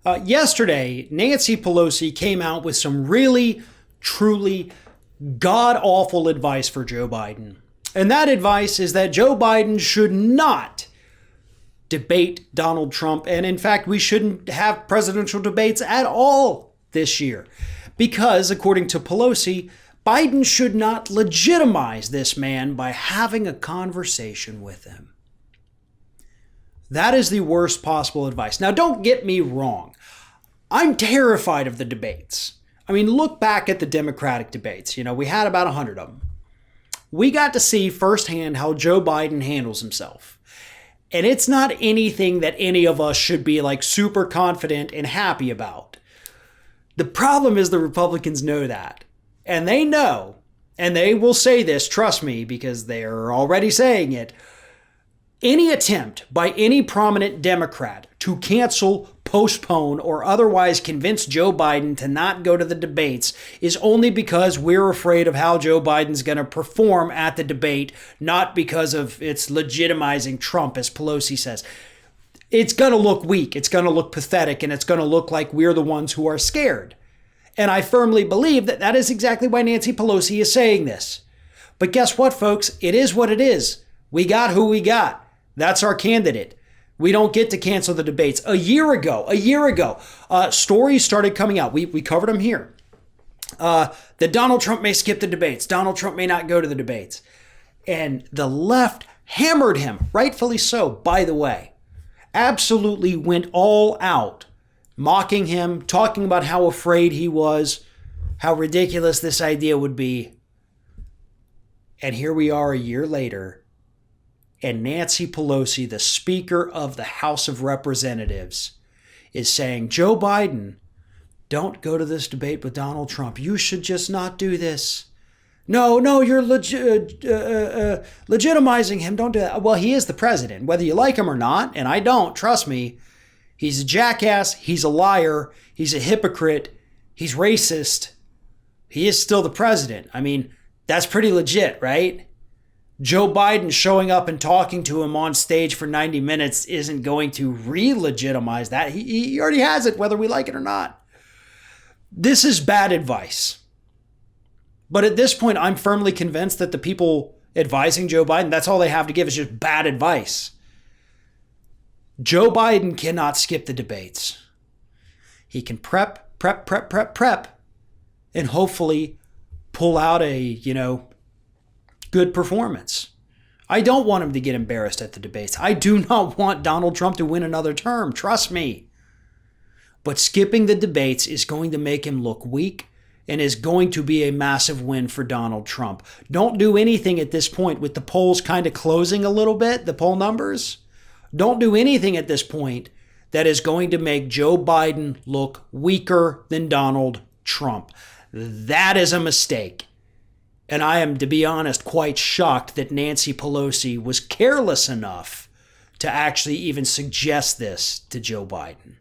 Yesterday, Nancy Pelosi came out with some really, truly god-awful advice for Joe Biden. And that advice is that Joe Biden should not debate Donald Trump. And in fact, we shouldn't have presidential debates at all this year. Because, according to Pelosi, Biden should not legitimize this man by having a conversation with him. That is the worst possible advice. Now, don't get me wrong. I'm terrified of the debates. I mean, look back at the Democratic debates. You know, we had about 100 of them. We got to see firsthand how Joe Biden handles himself. And it's not anything that any of us should be like super confident and happy about. The problem is the Republicans know that. And they know, and they will say this, trust me, because they're already saying it. Any attempt by any prominent Democrat to cancel, postpone, or otherwise convince Joe Biden to not go to the debates is only because we're afraid of how Joe Biden's going to perform at the debate, not because of its legitimizing Trump, as Pelosi says. It's going to look weak, it's going to look pathetic, and it's going to look like we're the ones who are scared. And I firmly believe that that is exactly why Nancy Pelosi is saying this. But guess what, folks? It is what it is. We got who we got. That's our candidate. We don't get to cancel the debates. A year ago, stories started coming out. We covered them here. That Donald Trump may skip the debates. Donald Trump may not go to the debates. And the left hammered him, rightfully so, by the way. Absolutely went all out, mocking him, talking about how afraid he was, how ridiculous this idea would be. And here we are a year later. And Nancy Pelosi, the Speaker of the House of Representatives, is saying, Joe Biden, don't go to this debate with Donald Trump. You should just not do this. No, you're legitimizing him. Don't do that. Well, he is the president, whether you like him or not. And I don't, trust me. He's a jackass. He's a liar. He's a hypocrite. He's racist. He is still the president. I mean, that's pretty legit, right? Joe Biden showing up and talking to him on stage for 90 minutes isn't going to re-legitimize that. He already has it, whether we like it or not. This is bad advice. But at this point, I'm firmly convinced that the people advising Joe Biden, that's all they have to give is just bad advice. Joe Biden cannot skip the debates. He can prep, and hopefully pull out a, good performance. I don't want him to get embarrassed at the debates. I do not want Donald Trump to win another term. Trust me. But skipping the debates is going to make him look weak and is going to be a massive win for Donald Trump. Don't do anything at this point with the polls kind of closing a little bit, the poll numbers. Don't do anything at this point that is going to make Joe Biden look weaker than Donald Trump. That is a mistake. And I am, to be honest, quite shocked that Nancy Pelosi was careless enough to actually even suggest this to Joe Biden.